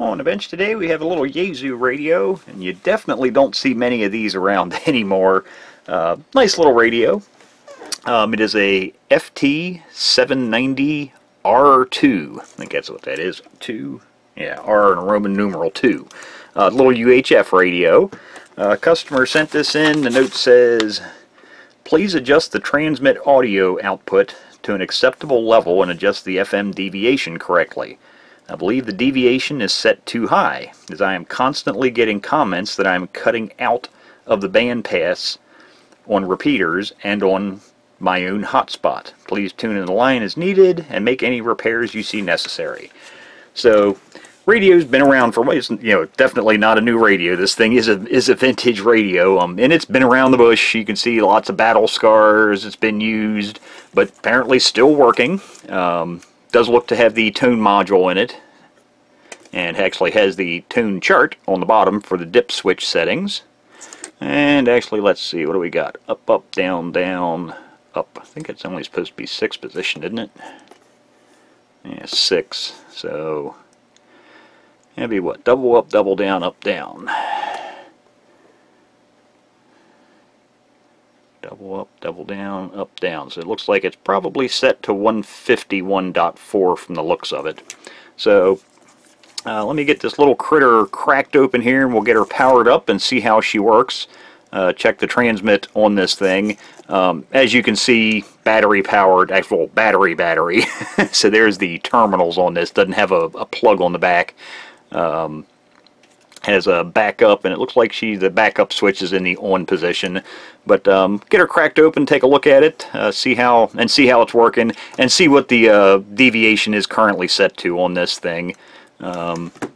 On the bench today we have a little Yaesu radio, and you definitely don't see many of these around anymore. Nice little radio. It is a FT-790RII. I think that's what that is. 2. Yeah, R and a Roman numeral 2. Little UHF radio. Customer sent this in. The note says, please adjust the transmit audio output to an acceptable level and adjust the FM deviation correctly. I believe the deviation is set too high, as I am constantly getting comments that I am cutting out of the bandpass on repeaters and on my own hotspot. Please tune in the line as needed and make any repairs you see necessary. So, radio's been around for, definitely not a new radio. This thing is a vintage radio, and it's been around the bush. You can see lots of battle scars. It's been used, but apparently still working. Does look to have the tone module in it, and actually has the tone chart on the bottom for the dip switch settings. And actually, let's see, what do we got? Up, up, down, down, up. I think it's only supposed to be 6 position, isn't it? Yeah, 6. So that'd be what? Double up, double down, up, down. Double up, double down, up, down. So it looks like it's probably set to 151.4 from the looks of it. So let me get this little critter cracked open here, and we'll get her powered up and see how she works. Check the transmit on this thing. As you can see, battery powered, actual battery. So there's the terminals on this. Doesn't have a plug on the back. Has a backup, and it looks like the backup switch is in the on position. But get her cracked open, take a look at it, see how it's working, and see what the deviation is currently set to on this thing.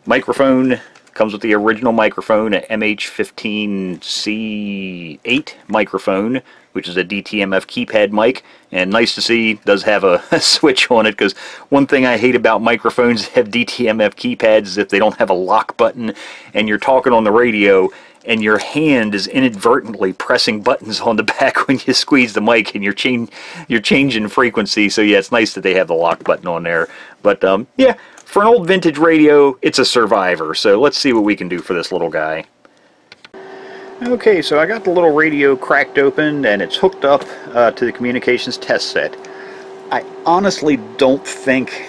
Microphone comes with the original microphone, an MH15C8 microphone, which is a DTMF keypad mic, and nice to see does have a switch on it, because one thing I hate about microphones that have DTMF keypads is if they don't have a lock button and you're talking on the radio and your hand is inadvertently pressing buttons on the back when you squeeze the mic and you're changing frequency. So yeah, it's nice that they have the lock button on there. But yeah, for an old vintage radio, it's a survivor. So let's see what we can do for this little guy. Okay, so I got the little radio cracked open and it's hooked up to the communications test set. I honestly don't think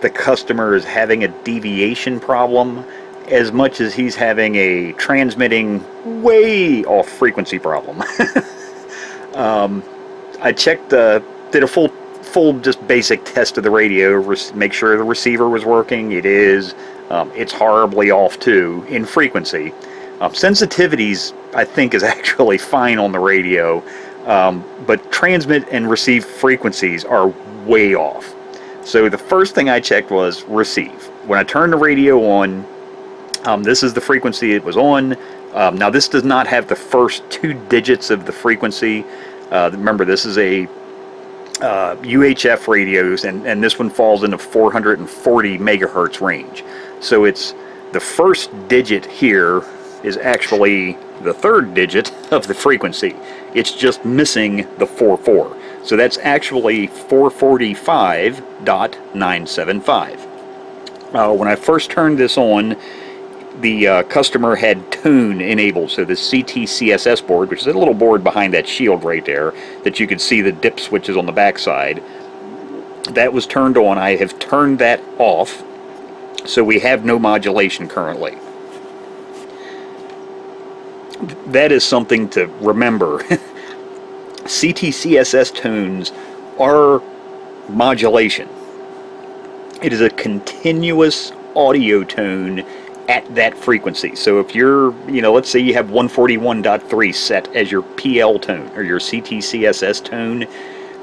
the customer is having a deviation problem as much as he's having a transmitting way off frequency problem. I checked, did a full just basic test of the radio, make sure the receiver was working. It is. It's horribly off too in frequency. Sensitivities, I think, is actually fine on the radio, but transmit and receive frequencies are way off. So the first thing I checked was receive. When I turned the radio on, this is the frequency it was on. Now this does not have the first 2 digits of the frequency. Remember, this is a UHF radios, and this one falls in the 440 megahertz range. So it's the first digit here is actually the 3rd digit of the frequency. It's just missing the 44. So that's actually 445.975. When I first turned this on, the customer had tone enabled, so the CTCSS board, which is a little board behind that shield right there, that you can see the dip switches on the backside, that was turned on. I have turned that off, so we have no modulation currently. That is something to remember. CTCSS tones are modulation. It is a continuous audio tone at that frequency. So if you're, let's say you have 141.3 set as your PL tone or your CTCSS tone,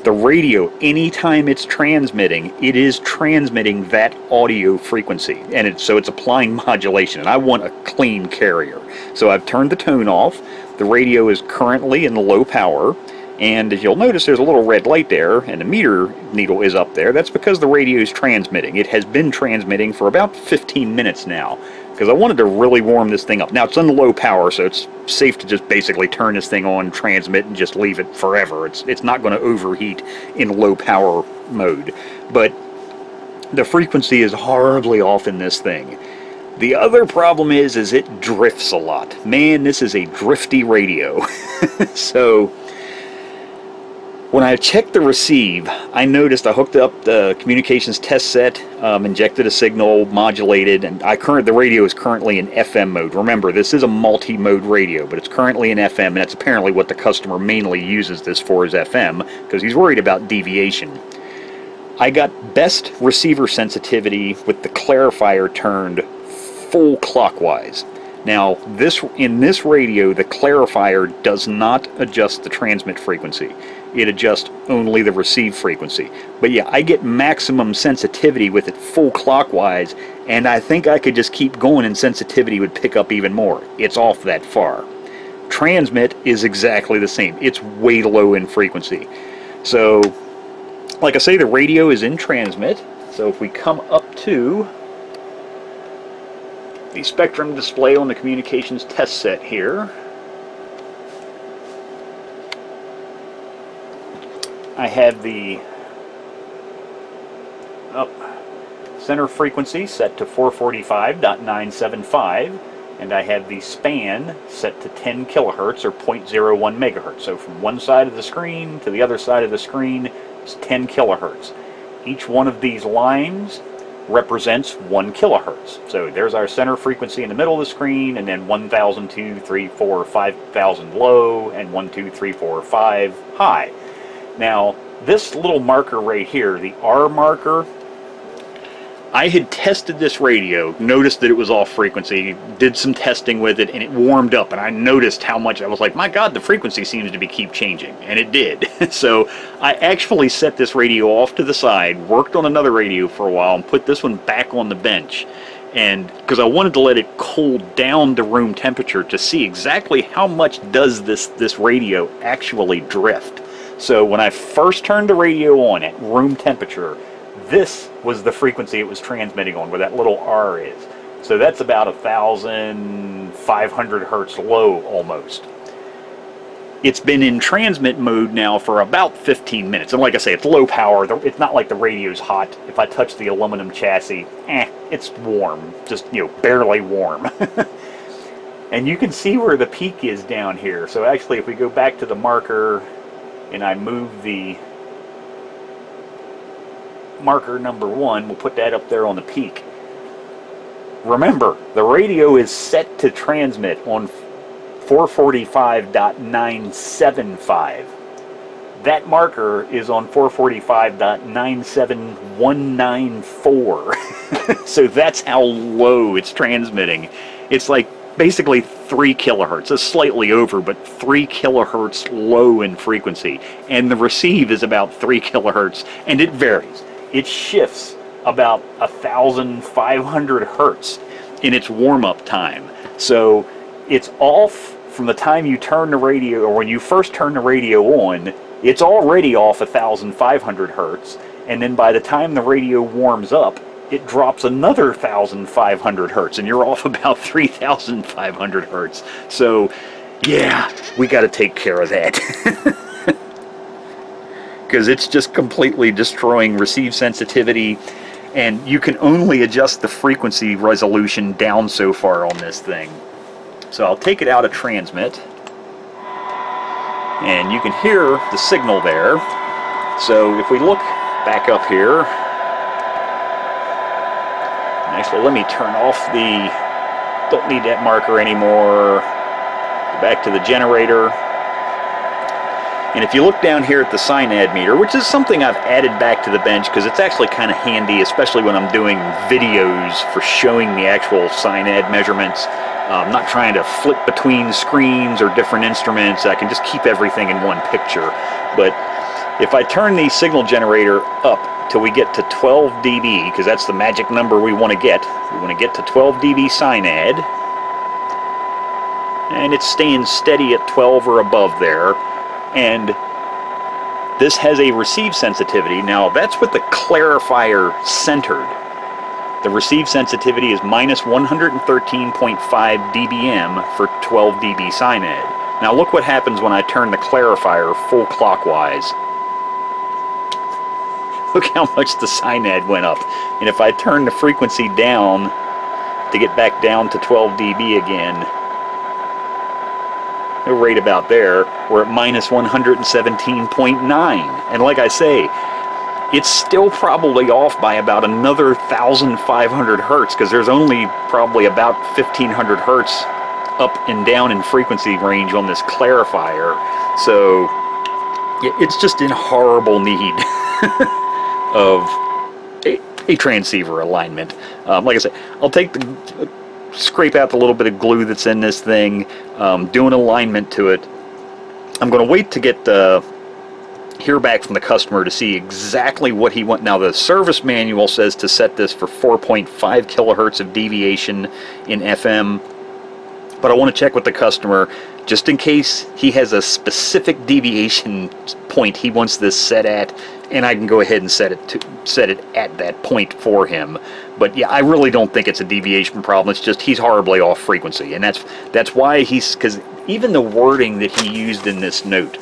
the radio, anytime it's transmitting, it is transmitting that audio frequency, and so it's applying modulation, and I want a clean carrier. So I've turned the tone off. The radio is currently in the low power, and as you'll notice, there's a little red light there, and the meter needle is up there. That's because the radio is transmitting. It has been transmitting for about 15 minutes now, because I wanted to really warm this thing up. Now, it's on the low power, so it's safe to just basically turn this thing on, transmit, and just leave it forever. It's not going to overheat in low power mode. But the frequency is horribly off in this thing. The other problem is it drifts a lot. Man, this is a drifty radio. So when I checked the receive, I noticed I hooked up the communications test set, injected a signal, modulated, and the radio is currently in FM mode. Remember, this is a multi-mode radio, but it's currently in FM, and that's apparently what the customer mainly uses this for, is FM, because he's worried about deviation. I got best receiver sensitivity with the clarifier turned full clockwise. Now, in this radio, the clarifier does not adjust the transmit frequency. It adjusts only the receive frequency. But yeah, I get maximum sensitivity with it full clockwise, and I think I could just keep going and sensitivity would pick up even more. It's off that far. Transmit is exactly the same. It's way low in frequency. So, like I say, the radio is in transmit. So if we come up to the spectrum display on the communications test set here, I have the center frequency set to 445.975, and I have the span set to 10 kilohertz or 0.01 megahertz. So from one side of the screen to the other side of the screen is 10 kilohertz. Each one of these lines represents 1 kilohertz. So there's our center frequency in the middle of the screen, and then 1,000, 2, 3, 4, 5,000 low, and 1, 2, 3, 4, 5 high. Now, this little marker right here, the R marker, I had tested this radio, noticed that it was off frequency, did some testing with it, and it warmed up, and I noticed how much, I was like, my God, the frequency seems to keep changing, and it did. So I actually set this radio off to the side, worked on another radio for a while, and put this one back on the bench, and because I wanted to let it cool down to room temperature to see exactly how much does this radio actually drift. So when I first turned the radio on at room temperature, this was the frequency it was transmitting on, where that little R is. So that's about 1,500 hertz low almost. It's been in transmit mode now for about 15 minutes. And like I say, it's low power. It's not like the radio's hot. If I touch the aluminum chassis, it's warm. Just, barely warm. And you can see where the peak is down here. So actually, if we go back to the marker and I move the marker number 1, we'll put that up there on the peak. Remember, the radio is set to transmit on 445.975. That marker is on 445.97194. So that's how low it's transmitting. It's like basically 3 kilohertz. It's slightly over, but 3 kilohertz low in frequency. And the receive is about 3 kilohertz, and it varies. It shifts about 1,500 hertz in its warm-up time. So it's off from the time you turn the radio, or when you first turn the radio on, it's already off 1,500 hertz, and then by the time the radio warms up, it drops another 1,500 hertz, and you're off about 3,500 hertz. So, yeah, we got to take care of that. Because it's just completely destroying receive sensitivity, and you can only adjust the frequency resolution down so far on this thing. So I'll take it out of transmit, and you can hear the signal there. So if we look back up here, actually let me turn off don't need that marker anymore, go back to the generator. And if you look down here at the SINAD meter, which is something I've added back to the bench because it's actually kind of handy, especially when I'm doing videos for showing the actual SINAD measurements. I'm not trying to flip between screens or different instruments. I can just keep everything in one picture. But if I turn the signal generator up till we get to 12 dB, because that's the magic number we want to get. We want to get to 12 dB SINAD. And it's staying steady at 12 or above there. And this has a receive sensitivity. Now that's with the clarifier centered. The receive sensitivity is minus 113.5 dBm for 12 dB SINAD. Now look what happens when I turn the clarifier full clockwise. Look how much the SINAD went up. And if I turn the frequency down to get back down to 12 dB again. Right about there, we're at minus 117.9. And like I say, it's still probably off by about another 1,500 hertz, because there's only probably about 1,500 hertz up and down in frequency range on this clarifier. So it's just in horrible need of a transceiver alignment. Like I said, I'll take scrape out the little bit of glue that's in this thing, do an alignment to it. I'm going to wait to get hear back from the customer to see exactly what he wants. Now the service manual says to set this for 4.5 kilohertz of deviation in FM, but I want to check with the customer just in case he has a specific deviation point he wants this set at, and I can go ahead and set it at that point for him. But yeah, I really don't think it's a deviation problem. It's just he's horribly off frequency, and that's why because even the wording that he used in this note,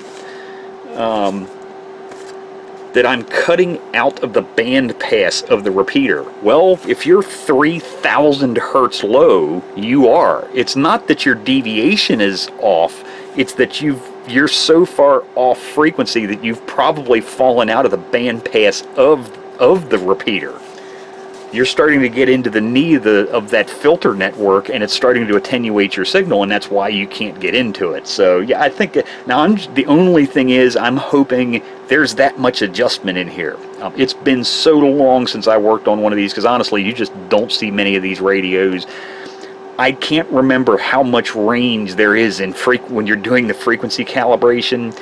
that I'm cutting out of the band pass of the repeater. Well, if you're 3,000 hertz low, you are. It's not that your deviation is off, it's that you're so far off frequency that you've probably fallen out of the band pass of the repeater. You're starting to get into the knee of that filter network, and it's starting to attenuate your signal, and that's why you can't get into it. So yeah, I think now the only thing is I'm hoping there's that much adjustment in here. It's been so long since I worked on one of these, because honestly, you just don't see many of these radios. I can't remember how much range there is in when you're doing the frequency calibration.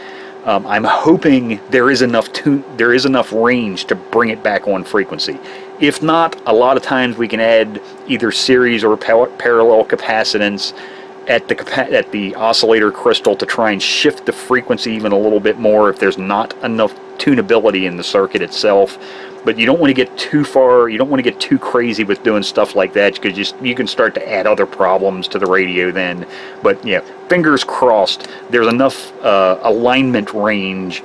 I'm hoping there is enough range to bring it back on frequency. If not, a lot of times we can add either series or parallel capacitance at the oscillator crystal to try and shift the frequency even a little bit more if there's not enough tunability in the circuit itself. But you don't want to get too far, you don't want to get too crazy with doing stuff like that, because you can start to add other problems to the radio then. But yeah, fingers crossed there's enough alignment range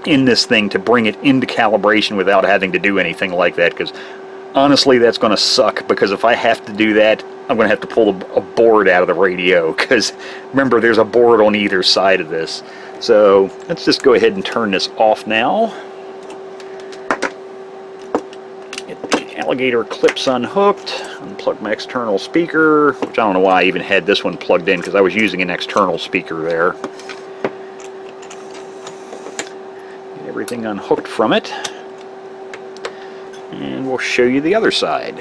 in this thing to bring it into calibration without having to do anything like that, because honestly that's going to suck, because if I have to do that, I'm going to have to pull a board out of the radio, because remember, there's a board on either side of this. So let's just go ahead and turn this off now. Get the alligator clips unhooked, unplug my external speaker, which I don't know why I even had this one plugged in, because I was using an external speaker there. Get everything unhooked from it, and we'll show you the other side.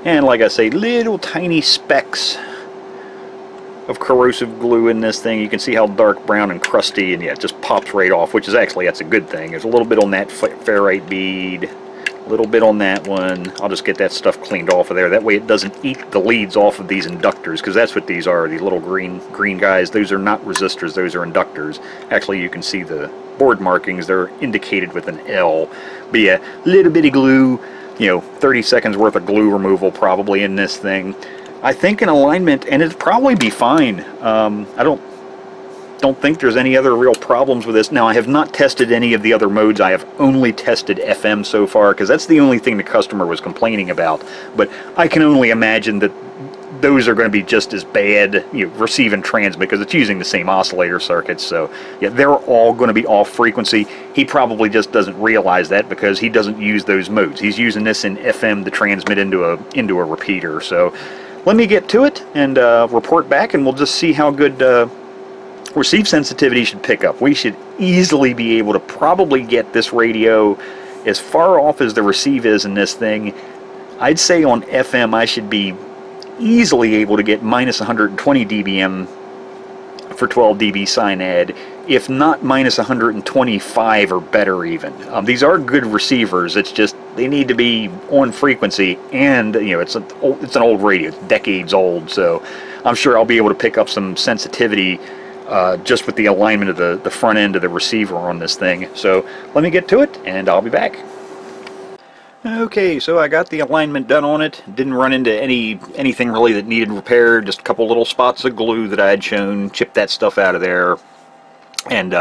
And like I say, little tiny specks of corrosive glue in this thing. You can see how dark brown and crusty, and yeah, it just pops right off, which is actually, that's a good thing. There's a little bit on that ferrite bead, a little bit on that one. I'll just get that stuff cleaned off of there. That way it doesn't eat the leads off of these inductors, because that's what these are, these little green guys. Those are not resistors, those are inductors. Actually, you can see the board markings, they're indicated with an L. But yeah, little bitty glue, you know, 30 seconds worth of glue removal probably in this thing. I think an alignment, and it'd probably be fine. I don't think there's any other real problems with this. Now, I have not tested any of the other modes. I have only tested FM so far, because that's the only thing the customer was complaining about. But I can only imagine that those are going to be just as bad, you know, receive and transmit, because it's using the same oscillator circuits. So yeah, they're all going to be off frequency. He probably just doesn't realize that, because he doesn't use those modes. He's using this in FM to transmit into a repeater. So let me get to it and report back, and we'll just see how good receive sensitivity should pick up. We should easily be able to probably get this radio as far off as the receive is in this thing. I'd say on FM I should be easily able to get minus 120 dBm for 12 dB SINAD, if not minus 125 or better even. These are good receivers, it's just they need to be on frequency, and you know, it's an old radio, it's decades old, so I'm sure I'll be able to pick up some sensitivity just with the alignment of the front end of the receiver on this thing. So let me get to it, and I'll be back. Okay, so I got the alignment done on it. Didn't run into anything really that needed repair. Just a couple little spots of glue that I had shown. Chipped that stuff out of there. And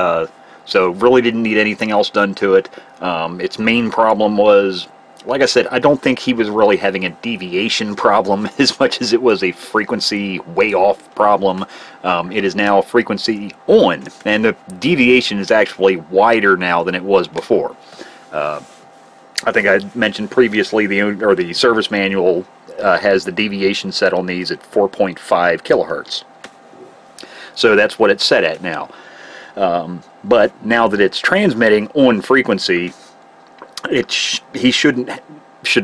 So really didn't need anything else done to it. Its main problem was, like I said, I don't think he was really having a deviation problem as much as it was a frequency way off problem. It is now frequency on, and the deviation is actually wider now than it was before. I think I mentioned previously the service manual has the deviation set on these at 4.5 kilohertz. So that's what it's set at now. But now that it's transmitting on frequency, he should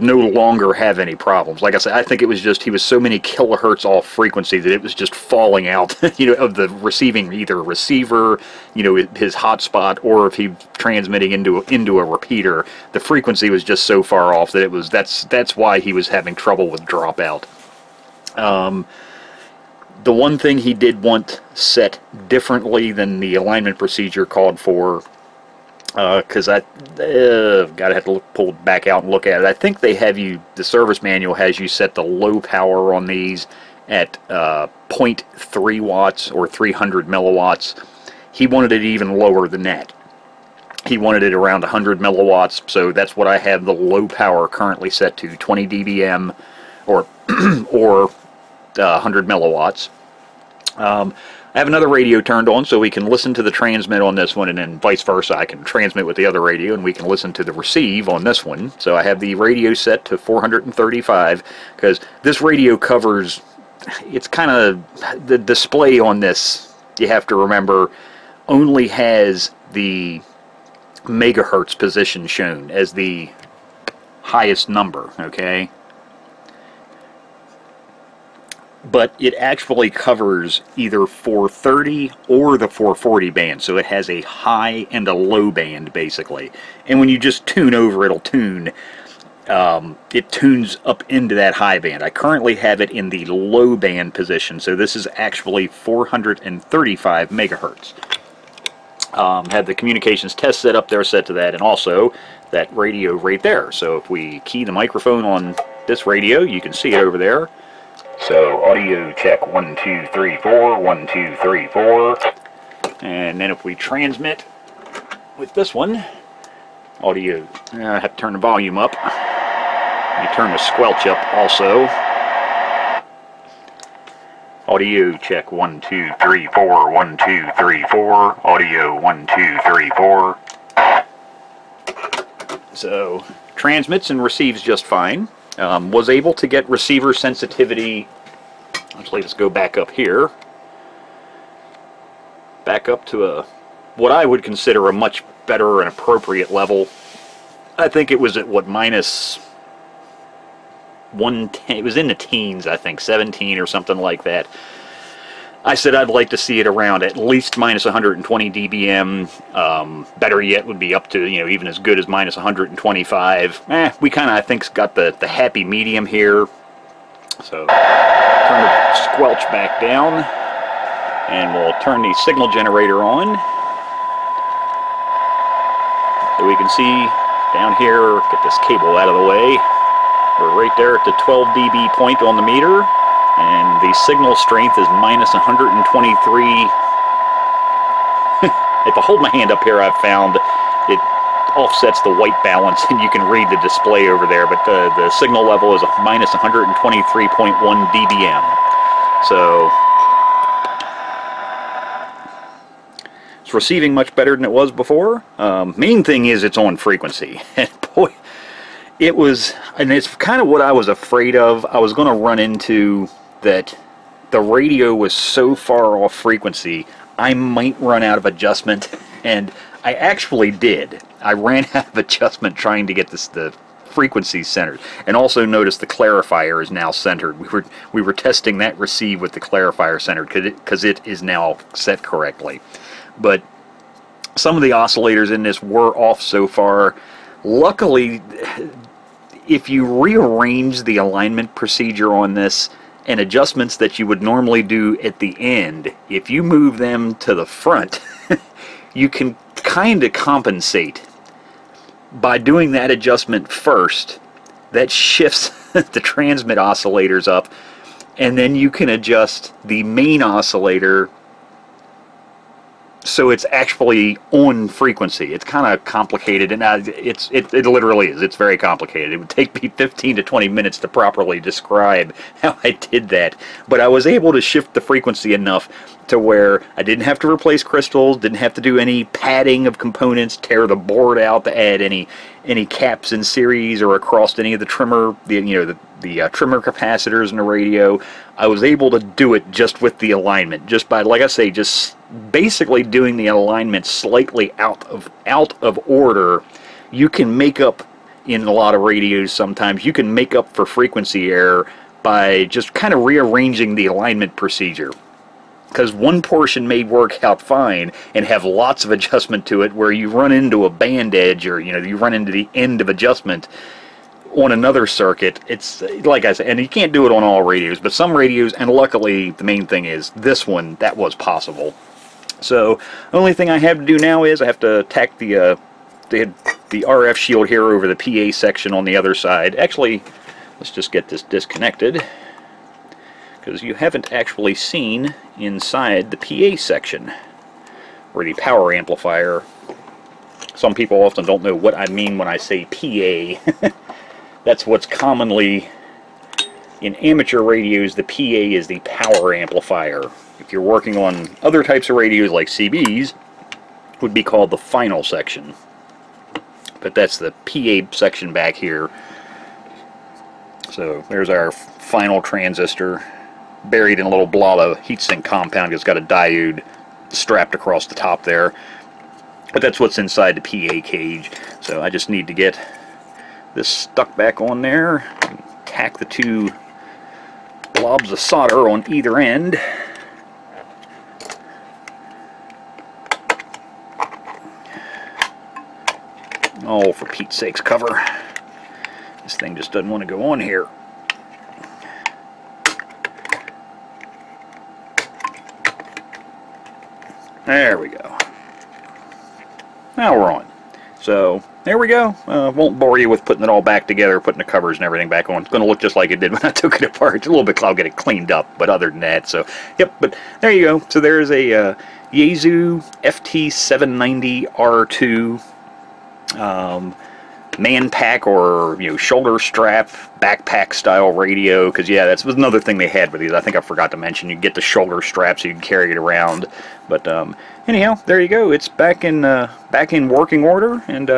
no longer have any problems. Like I said, I think it was just he was so many kilohertz off frequency that it was just falling out, you know, of the receiving either receiver, you know, his hotspot, or if he's transmitting into a repeater, the frequency was just so far off that it was that's why he was having trouble with dropout. The one thing he did want set differently than the alignment procedure called for, because I gotta have to pull back out and look at it. I think they have the service manual has you set the low power on these at 0.3 watts or 300 milliwatts. He wanted it even lower than that. He wanted it around 100 milliwatts, so that's what I have the low power currently set to, 20 dBm or 100 milliwatts. I have another radio turned on so we can listen to the transmit on this one, and then vice versa. I can transmit with the other radio and we can listen to the receive on this one. So I have the radio set to 435 because this radio covers, it's kind of, the display on this, you have to remember, only has the megahertz position shown as the highest number, okay? But it actually covers either 430 or the 440 band, so it has a high and a low band basically. And when you just tune over, it'll tune. It tunes up into that high band. I currently have it in the low band position, so this is actually 435 megahertz. Have the communications test set up there, set to that, and also that radio right there. So if we key the microphone on this radio, you can see it over there. So audio check 1 2 3 4 1 2 3 4, and then if we transmit with this one, audio, I have to turn the volume up. You turn the squelch up also. Audio check 1 2 3 4 1 2 3 4. Audio 1 2 3 4. So transmits and receives just fine. Was able to get receiver sensitivity. Actually, let's go back up here. Back up to what I would consider a much better and appropriate level. I think it was at what, minus 110. It was in the teens, I think, 17 or something like that. I said I'd like to see it around at least minus 120 dBm. Better yet would be up to, you know, even as good as minus 125. We kind of, I think, got the happy medium here. So turn the squelch back down, and we'll turn the signal generator on. So we can see down here, get this cable out of the way. We're right there at the 12 dB point on the meter. And the signal strength is minus 123. If I hold my hand up here, I've found it offsets the white balance, and you can read the display over there, but the signal level is minus 123.1 dBm. So it's receiving much better than it was before. Main thing is it's on frequency. And boy, it was, and it's kind of what I was afraid of. I was going to run into that the radio was so far off frequency, I might run out of adjustment, and I actually did. I ran out of adjustment trying to get the frequency centered, and also notice the clarifier is now centered. We were testing that receive with the clarifier centered because it is now set correctly. But some of the oscillators in this were off so far. Luckily, if you rearrange the alignment procedure on this, and adjustments that you would normally do at the end, if you move them to the front, you can kind of compensate. By doing that adjustment first, that shifts the transmit oscillators up, and then you can adjust the main oscillator so it's actually on frequency. It's kind of complicated, and it literally is. It's very complicated. It would take me 15 to 20 minutes to properly describe how I did that, but I was able to shift the frequency enough to where I didn't have to replace crystals, didn't have to do any padding of components, tear the board out to add any caps in series or across any of the trimmer, the trimmer capacitors in the radio. I was able to do it just with the alignment, just by, like I say, just basically doing the alignment slightly out of order. You can make up, in a lot of radios sometimes, you can make up for frequency error by just kind of rearranging the alignment procedure. Because one portion may work out fine and have lots of adjustment to it, where you run into a band edge, or you run into the end of adjustment on another circuit. It's like I said, and you can't do it on all radios, but some radios, and luckily the main thing is this one, that was possible. So the only thing I have to do now is I have to tack the RF shield here over the PA section on the other side. Actually, let's just get this disconnected, because you haven't actually seen inside the PA section, or the power amplifier. Some people often don't know what I mean when I say PA. That's what's commonly, in amateur radios, the PA is the power amplifier. If you're working on other types of radios like CBs, it would be called the final section. But that's the PA section back here. So there's our final transistor, buried in a little blob of heatsink compound. It's got a diode strapped across the top there. But that's what's inside the PA cage. So I just need to get this stuck back on there, and tack the two blobs of solder on either end. Oh, for Pete's sakes, cover. This thing just doesn't want to go on here. There we go. Now we're on. So there we go. Won't bore you with putting it all back together, putting the covers and everything back on. It's going to look just like it did when I took it apart. It's a little bit, I'll get it cleaned up, but other than that, so yep. But there you go. So there's a Yaesu FT-790RII man pack, or shoulder strap backpack style radio. Because yeah, that was another thing they had with these. I think I forgot to mention, you get the shoulder strap so you can carry it around. But anyhow, there you go. It's back in working order, and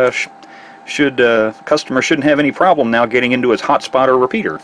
customer shouldn't have any problem now getting into his hotspot or repeater.